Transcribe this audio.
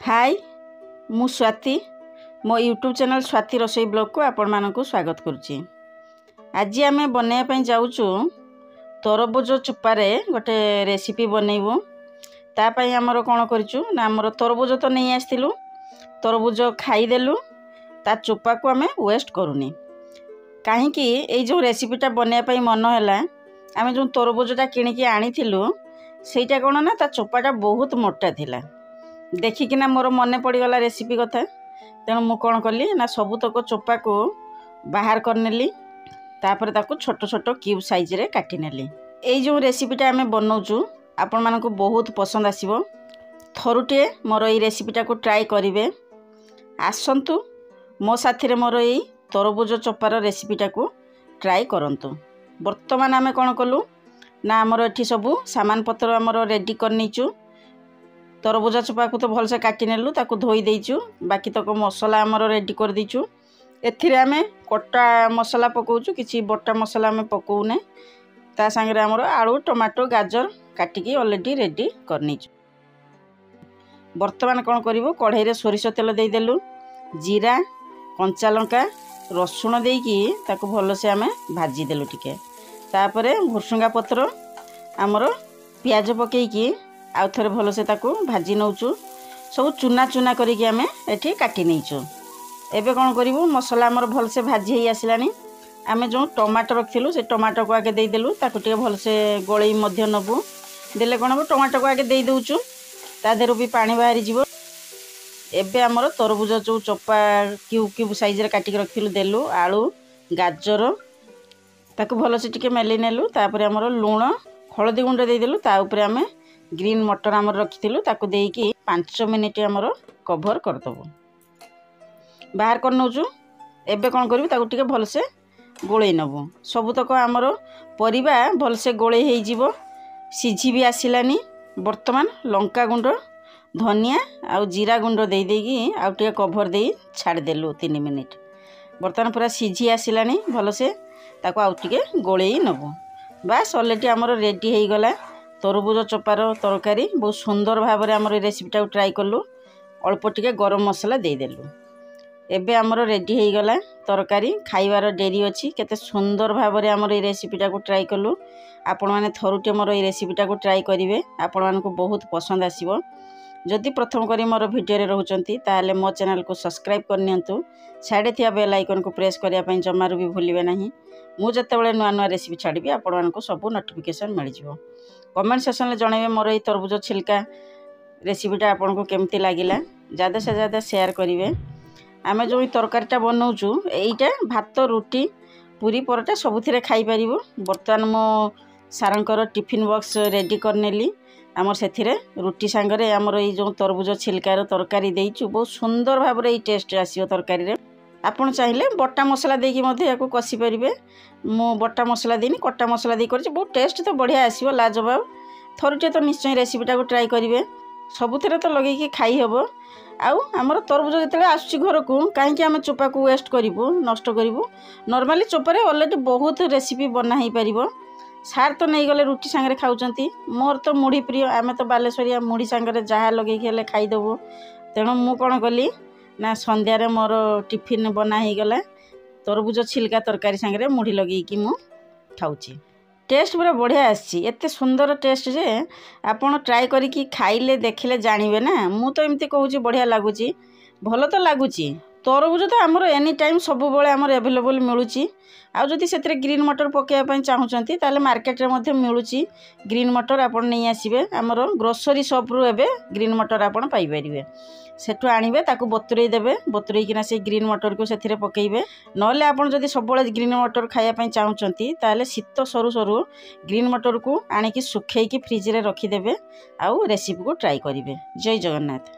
हाय मु स्वाति मो YouTube channel Swati रोसई blog को आपण मानक स्वागत करुच्ची। आज आम बनवाई जाऊँ तरबुज चोपारे गोटे रेसिपी बनइबू। तापाई आमर कौन करूँ ना आमर तरबुज तो नहीं आसलु तरबुज खाईदेलु ता चोपा को आम वेस्ट करूनी कहीं जो रेसिपीटा बनवाई मन है आम जो तरबुजटा किणिकी आनीलु सेटा कौन ना ता चोपाटा बहुत मोटा थिला। देखिकिना मोर मन पड़गला रेसिपी कथा तेणु मु कौन कली ना सबुतक चोपा को बाहर करनेली तापर ताको छोट छोट क्यूब साइज रे काटी नेली। एई जो रेसिपीटा आम बनाऊँ आपण मानक बहुत पसंद आसीबो। थरुटे मोर एई रेसिपीटा को ट्राई करिवे। आसंतु मो साथी रे मोर एई तरबुज चोपार रेसिपीटा को ट्राई करंतु। वर्तमान आम कौन कलु ना आमर एठी सबू सामान पत्र आमर रेडी करनीचु। तरबुजा चोपा को तो भल से काटी नेलु ताको धोई देइचु बाकी तक मसला आमर रेडी कर देइचु। एथिरे आमे कटा मसला पकाउचु किछि बटा मसला आमे पकाउने ता संगे आमर आलू टमाटो गाजर काटिकी ऑलरेडी रेडी करनीचु। वर्तमान कौन करिवो कढ़ाई रे सोरिष तेल देई देलु जीरा कंचा लंका रसुण देकी ताको भल से आमे भाजी देलु टिके तापरे भुसुंगा पत्र आमर प्याज पकेकी आउ थोड़े भल से ताको भाजी नौचु सब चूना चूना करिकी आमे एठी काटी नैचु। एबे कौन करिवो मसला आमर भल से भाजी हेई आसिलानी आमे जो टमाटो रखिलु से टमाटो को आगे देई देलु ताको टिके भल से गोळेई मध्य नबु देले कोन हो टमाटो को आगे देई दउचु ता देरो भी पानी बाहरी जिवो। एबे आमर तरबुज जो चोपा क्यूब क्यूब साइज रे काटी रखिलु देलु आलू गाजर ताको भल से टिके मेली नेलु तापर आमर लूण हळदी गुंड देई देलु ता ऊपर आमे ग्रीन मटर आमर रखिलु ताको देकी 5 मिनिट आमर कवर कर दबो बाहर कर नौचु। एबे कौन करिवो ताको टिके भल से गोळेई नबो सबुतक आमर परिबा भल से गोळेई हेई जिवो सिझी भी आसिलानी। वर्तमान लंका गुंड धनिया आउ जीरा गुंड देई देकी आउ टिके कवर देई छाड़ देलु 3 मिनिट। वर्तमान पूरा सिझी आसिलानी भल से ताको आउ टिके गोळेई नबो बास ऑलरेडी आमर रेडी हेई गला तरबुज चोपार तरकारी। बहुत सुंदर भाव में आम रेसिपीटा को ट्राई कलु अल्प टिके गरम मसला देदेलु एबे आमर रेडी हो गला तरकारी खाइबार डेरी अच्छी केते सुंदर भाव में आम रेसिपीटा को ट्राई कलु। आपण मैंने थरुटे मोर ये रेसिपीटा को ट्राई करेंगे आपण मानक बहुत पसंद आसीबो। जदि प्रथम करी मोर वीडियो रे रहउचंती ताले मो चैनल को सब्सक्राइब करनियंतु साइड थिया बेल आइकन को प्रेस करिया पई जमारू भी भूलिबे नाही। मु जतेबेले नुआ नुआ रेसिपी छाड़बी आपण मानक सब नोटिफिकेशन मिल जिवो। कमेंट सेक्शन में जनइबे मोर ये तरबुज छिलका रेसिपीटा आपन को केमती लागिला ज़्यादा से ज़्यादा शेयर करेंगे। आम जो तरकारीटा बनाऊँ यहीटा भात रुटी पूरी परोटा सबुथिरे खाई परिबो। बर्तमान मो सारंकर टिफिन बॉक्स रेडी करनेली आमर सेथिरे रुटी सांगरे आमर ये जो तरबुज छिलकार तरकारी देइचु बहुत सुंदर भाव में टेस्ट आसीबो तरकारी रे। आपण चाहिए बटा मसला देकी मध्य याको कसी परिबे मो बटा मसला देनी कटा मसला दे करछि बहुत टेस्ट तो बढ़िया आसीबो लाजवाब। थरुटे तो निश्चय रेसिपीटा को ट्राई करेंगे सबुथिरे तो लगेकी खाई हेबो। आउ आमर तरबुज जते आसुची घर को कहीं आम चोपा को वेस्ट करूँ नष्ट करूँ नॉर्मली चोपारे ऑलरेडी बहुत रेसिपी बना ही पारिबो। सार तो नहीं गले रुटी सांगरे खाउचंती मोर तो मुढ़ी प्रिय आम तो बालेश्वरिया मुढ़ी सांगरे जहाँ लगे हेले खाईदेबू तेणु मु कौन कली ना संध्यारे मोर टिफिन बना ही गला तरबुज छिलका तरकारी सांगरे मुढ़ी लगेकी मु खाऊची। टेस्ट पूरा बढ़िया आसी एते सुंदर टेस्ट जे आपण ट्राई करिकी खाइले देखिले जानिबे ना। मु तो एमती कहूची बढ़िया लागुची भल तो लागुची। तरबुज तो आमर एनी टाइम सब बेले आमर अवेलेबल मिलूची। आउ जदि सेतरे ग्रीन मटर पकेया चाहूचंती ताले मार्केट रे मध्ये मिलूची ग्रीन मटर आपण नहीं आसीबे आमर ग्रोसरी शॉप रु एबे ग्रीन मटर आपण पाई परिबे सेठु आनिबे ताकू बतुरेई देबे बतुरेई किना से ग्रीन मटर को सेथिरे पकेइबे। नले आपण जदि सब बेले ग्रीन मटर खाया पई चाहूचंती ताले शीत सरू सरू ग्रीन मटर को आनिकी सुखेई की फ्रिज रे रखी देबे आउ रेसिपी को ट्राई करिवे। जय जगन्नाथ।